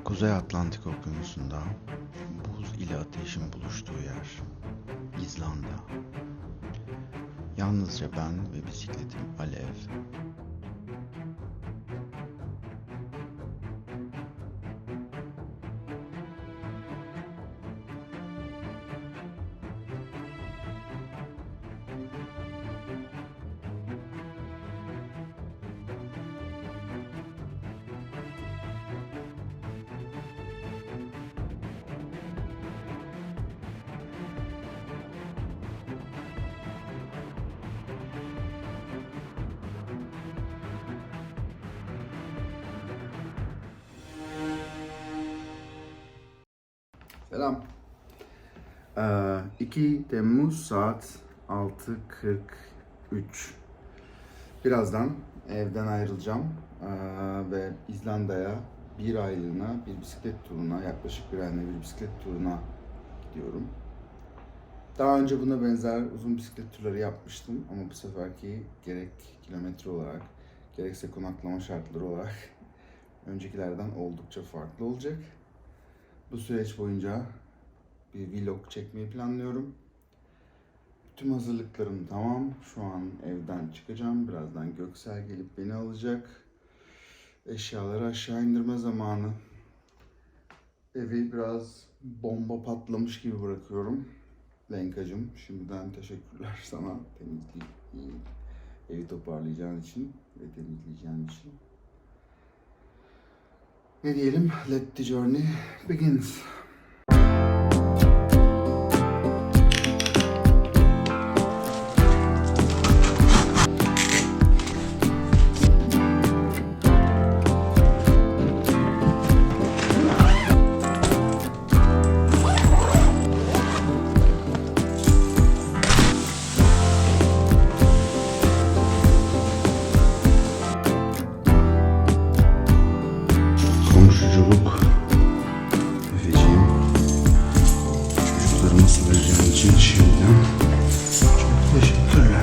Kuzey Atlantik Okyanusu'nda buz ile ateşin buluştuğu yer, İzlanda. Yalnızca ben ve bisikletim Alev. Selam. 2 Temmuz saat 6:43. Birazdan evden ayrılacağım ve İzlanda'ya bir aylığına bir bisiklet turuna, yaklaşık bir aylığına bir bisiklet turuna gidiyorum. Daha önce buna benzer uzun bisiklet turları yapmıştım ama bu seferki gerek kilometre olarak gerekse konaklama şartları olarak öncekilerden oldukça farklı olacak. Bu süreç boyunca bir vlog çekmeyi planlıyorum. Tüm hazırlıklarım tamam. Şu an evden çıkacağım. Birazdan Göksel gelip beni alacak. Eşyaları aşağı indirme zamanı. Evi biraz bomba patlamış gibi bırakıyorum. Lenkacığım, şimdiden teşekkürler sana evi toparlayacağın için ve temizleyeceğin için. Ne diyelim? Let the journey begins. Komşuculuk Efeciğim, çocuklarıma su vereceğin için şimdiden çok teşekkürler.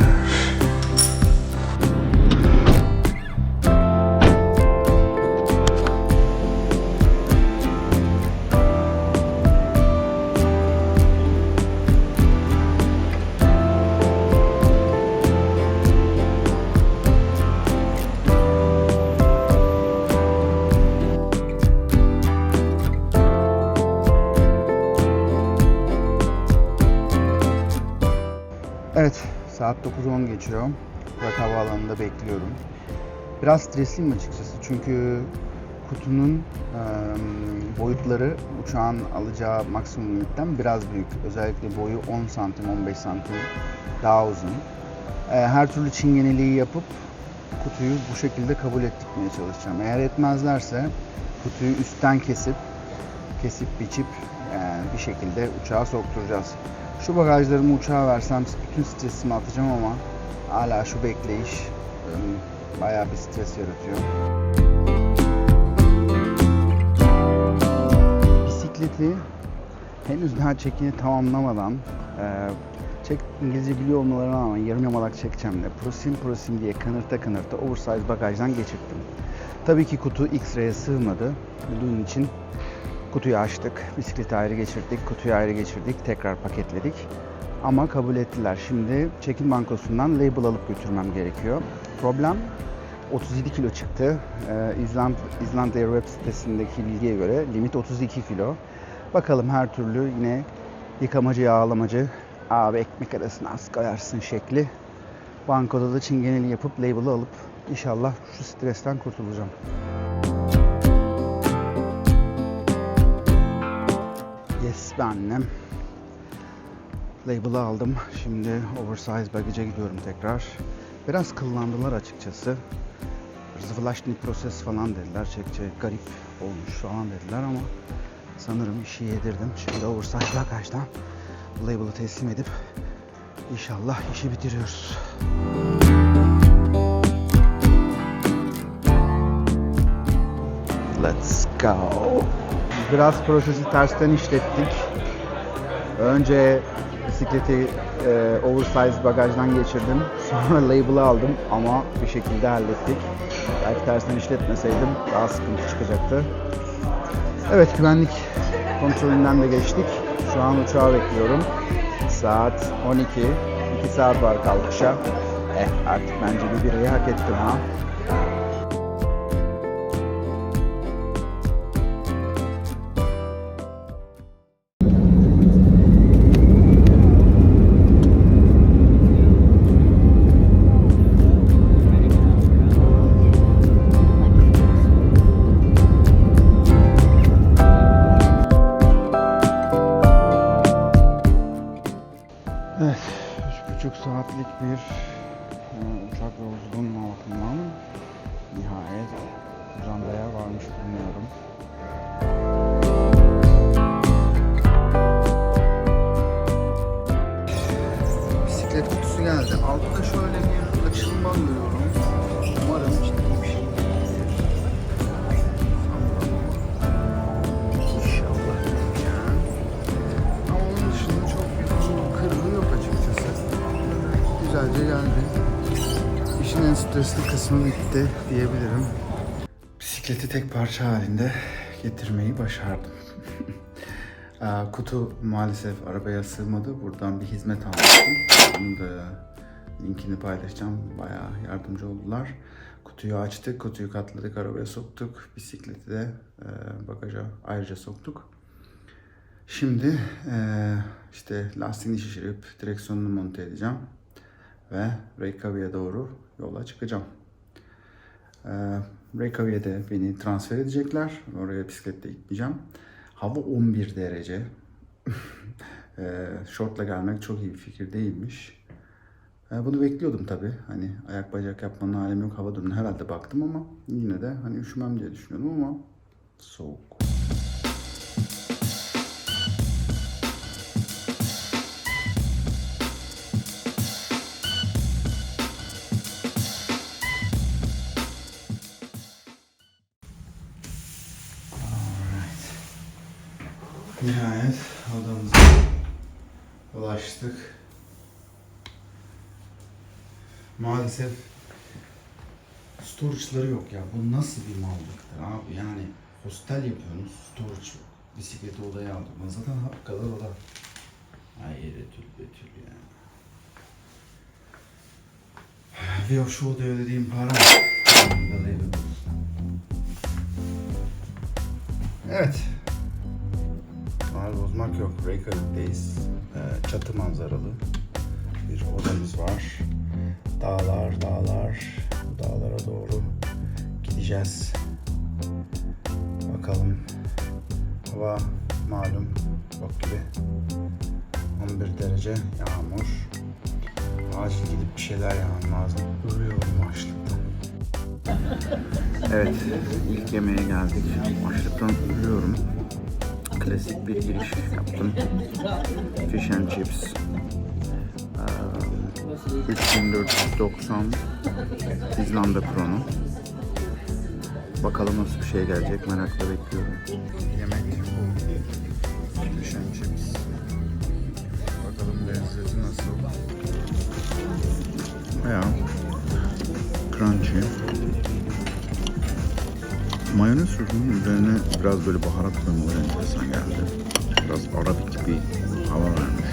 Evet, saat 9:10 geçiyor. Prag Havaalanı'nda bekliyorum. Biraz stresliyim açıkçası çünkü kutunun boyutları uçağın alacağı maksimum limitten biraz büyük. Özellikle boyu 10 santim, 15 santim daha uzun. Her türlü çingeneliği yapıp kutuyu bu şekilde kabul ettirmeye çalışacağım. Eğer etmezlerse kutuyu üstten kesip biçip bir şekilde uçağa sokturacağız. Şu bagajlarımı uçağa versem bütün stresimi atacağım ama hala şu bekleyiş bayağı bir stres yaratıyor. Bisikleti henüz daha çekini tamamlamadan İngilizce biliyor olmalarına rağmen yarım yamalak çekeceğim de prosim diye kınırta oversize bagajdan geçirttim. Tabii ki kutu X-ray'e sığmadı. Bunun için kutuyu açtık, bisikleti ayrı geçirdik, kutuyu ayrı geçirdik, tekrar paketledik. Ama kabul ettiler. Şimdi check-in bankosundan label alıp götürmem gerekiyor. Problem 37 kilo çıktı. İzlanda Air web sitesindeki bilgiye göre limit 32 kilo. Bakalım her türlü yine yıkamacı, yağlamacı, abi ekmek arasına az koyarsın şekli. Bankoda da çingeneli yapıp label'ı alıp inşallah şu stresten kurtulacağım. Yes be annem. Label'ı aldım. Şimdi oversize bagage'a gidiyorum tekrar. Biraz kıllandılar açıkçası. Zvlaşni proses falan dediler. Garip olmuş falan dediler ama sanırım işi yedirdim. Şimdi oversize bagajdan label'ı teslim edip inşallah işi bitiriyoruz. Let's go. Biraz prosesi tersten işlettik. Önce bisikleti oversize bagajdan geçirdim. Sonra label'ı aldım ama bir şekilde hallettik. Belki tersten işletmeseydim daha sıkıntı çıkacaktı. Evet, güvenlik kontrolünden de geçtik. Şu an uçağı bekliyorum. Saat 12. 2 saat var kalkışa. Artık bence bir birayı hak ettim ha. Evet, 3,5 saatlik bir uçak yolculuğunun ardından nihayet İzlanda'ya varmış bulunuyorum. Bisiklet kutusu geldi. Altta şöyle bir açılma görüyorum. Umarım ciddi bir şey değildir. İnşallah diyeceğim. Ama onun dışında çok bir kırığı yok açıkçası. Güzelce geldi. İşin en stresli kısmı bitti diyebilirim. Bisikleti tek parça halinde getirmeyi başardım. Kutu maalesef arabaya sığmadı. Buradan bir hizmet almıştım. Onun da linkini paylaşacağım. Bayağı yardımcı oldular. Kutuyu açtık, kutuyu katladık, arabaya soktuk. Bisikleti de bagaja ayrıca soktuk. Şimdi işte lastiğini şişirip direksiyonunu monte edeceğim. Ve Reykjavik'e doğru yola çıkacağım. Reykjavik'e beni transfer edecekler. Oraya bisikletle gitmeyeceğim. Hava 11 derece. Şortla gelmek çok iyi bir fikir değilmiş. Bunu bekliyordum tabii. Hani ayak bacak yapmanın alemi yok. Hava durumuna herhalde baktım ama yine de hani üşümem diye düşünüyordum ama soğuk. Nihayet odamıza ulaştık. Maalesef storage'ları yok ya. Bu nasıl bir mallıktır abi? Yani hostel yapıyorsunuz, storage yok. Bisikleti odaya aldım. Zaten hap kadar oda. Ay retül betül ya. Ve şu odaya ödediğim para. Evet. Bozmak yok. Reykjavik'teyiz. Çatı manzaralı bir odamız var. Dağlar, dağlar. Bu dağlara doğru gideceğiz. Bakalım. Hava malum bok gibi. 11 derece yağmur. Acil gidip bir şeyler yemem lazım. Ölüyorum açlıktan. Evet, ilk yemeğe geldik. Açlıktan ölüyorum. Klasik bir giriş yaptım. Fish and chips. 3490 İzlanda kronu. Bakalım nasıl bir şey gelecek, merakla bekliyorum. Yemek bu. Fish and chips. Bakalım lezzeti nasıl. Bayağı crunchy. Mayonez sosunun üzerine biraz böyle baharat koymaları enteresan geldi. Biraz arabik bir hava vermiş.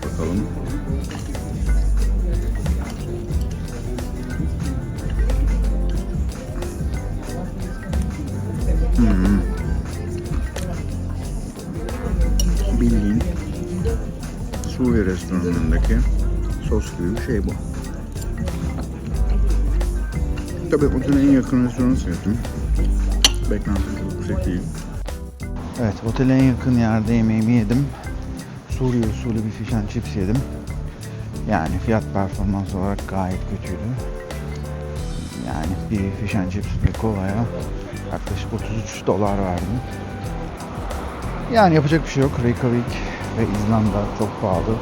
Bakalım. Bildiğin Suriye restoranındaki sos gibi bir şey bu. Tabii otelin en yakın restoranı seçtim. Beklentim çok yüksek değil. Evet, otelin en yakın yerde yemeğimi yedim. Suriye usulü bir fish and chips yedim. Yani fiyat performans olarak gayet kötüydü. Yani bir fish and chips ve kolaya yaklaşık $33 verdim. Yani yapacak bir şey yok. Reykjavik ve İzlanda çok pahalı.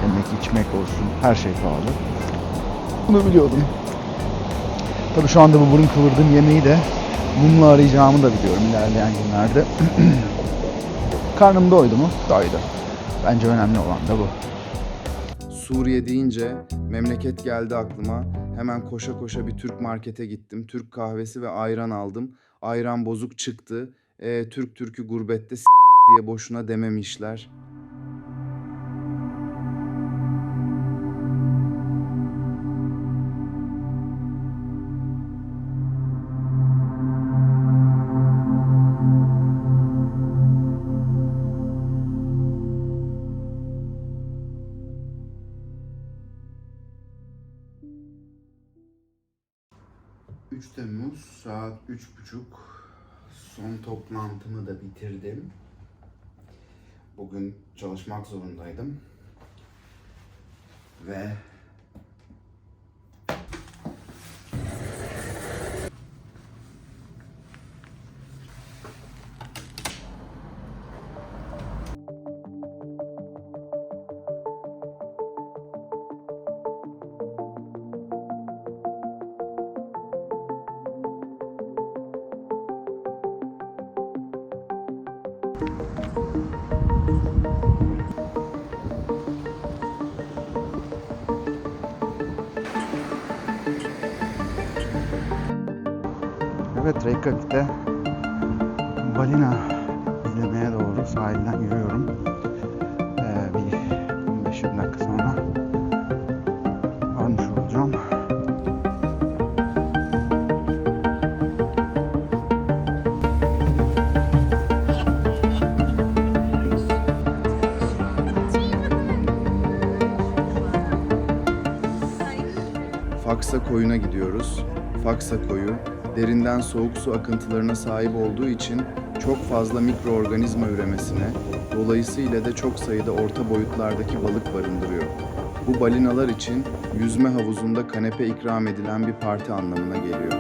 Yemek içmek olsun, her şey pahalı. Bunu biliyordum. Tabii şu anda bu burun kıvırdığım yemeği de bununla arayacağımı da biliyorum ilerleyen günlerde. Karnım doydu mu? Doydu. Bence önemli olan da bu. Suriye deyince memleket geldi aklıma. Hemen koşa koşa bir Türk markete gittim. Türk kahvesi ve ayran aldım. Ayran bozuk çıktı. Türk türkü gurbette diye boşuna dememişler. Temmuz saat 3.30. Son toplantımı da bitirdim. Bugün çalışmak zorundaydım. Ve evet, Reykjavik'te balina izlemeye doğru sahilden yürüyorum. Bir 15-20 dakika sonra varmış olacağım. Faksa koyuna gidiyoruz. Faksa koyu, derinden soğuk su akıntılarına sahip olduğu için çok fazla mikroorganizma üremesine, dolayısıyla da çok sayıda orta boyutlardaki balık barındırıyor. Bu balinalar için yüzme havuzunda kanepe ikram edilen bir parti anlamına geliyor.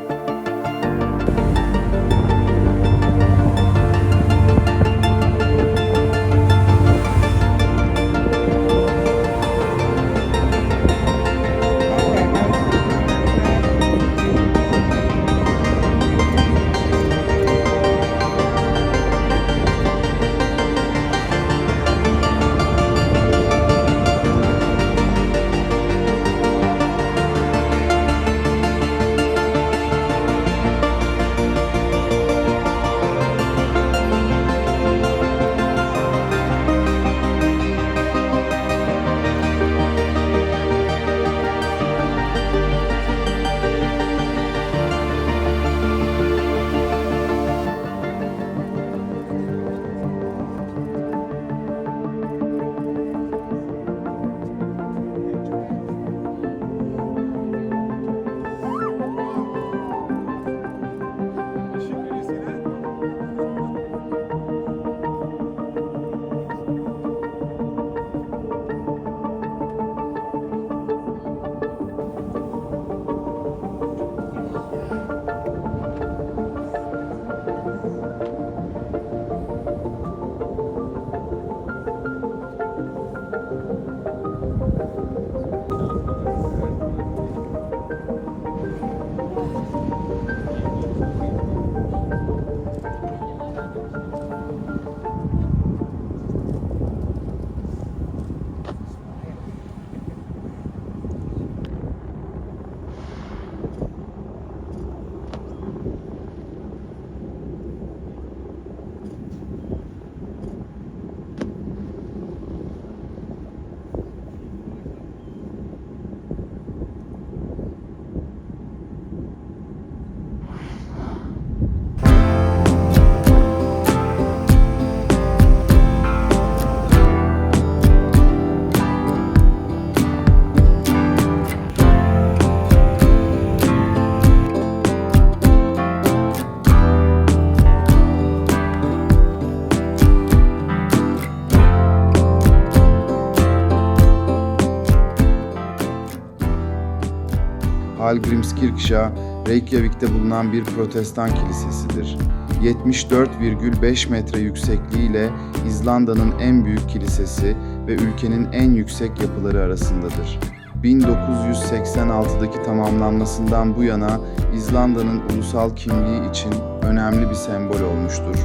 Hallgrímskirkja, Reykjavik'te bulunan bir protestan kilisesidir. 74,5 metre yüksekliğiyle İzlanda'nın en büyük kilisesi ve ülkenin en yüksek yapıları arasındadır. 1986'daki tamamlanmasından bu yana İzlanda'nın ulusal kimliği için önemli bir sembol olmuştur.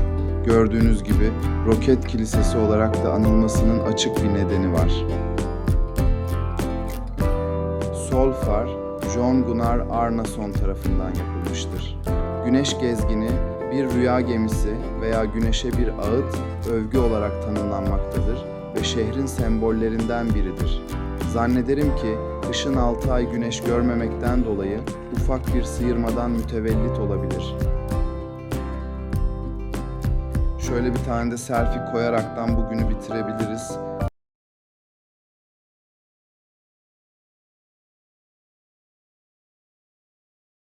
Gördüğünüz gibi roket kilisesi olarak da anılmasının açık bir nedeni var. Solfar, Jon Gunnar Arnason tarafından yapılmıştır. Güneş gezgini bir rüya gemisi veya güneşe bir ağıt övgü olarak tanımlanmaktadır ve şehrin sembollerinden biridir. Zannederim ki kışın 6 ay güneş görmemekten dolayı ufak bir sıyırmadan mütevellit olabilir. Şöyle bir tane de selfie koyaraktan bugünü bitirebiliriz.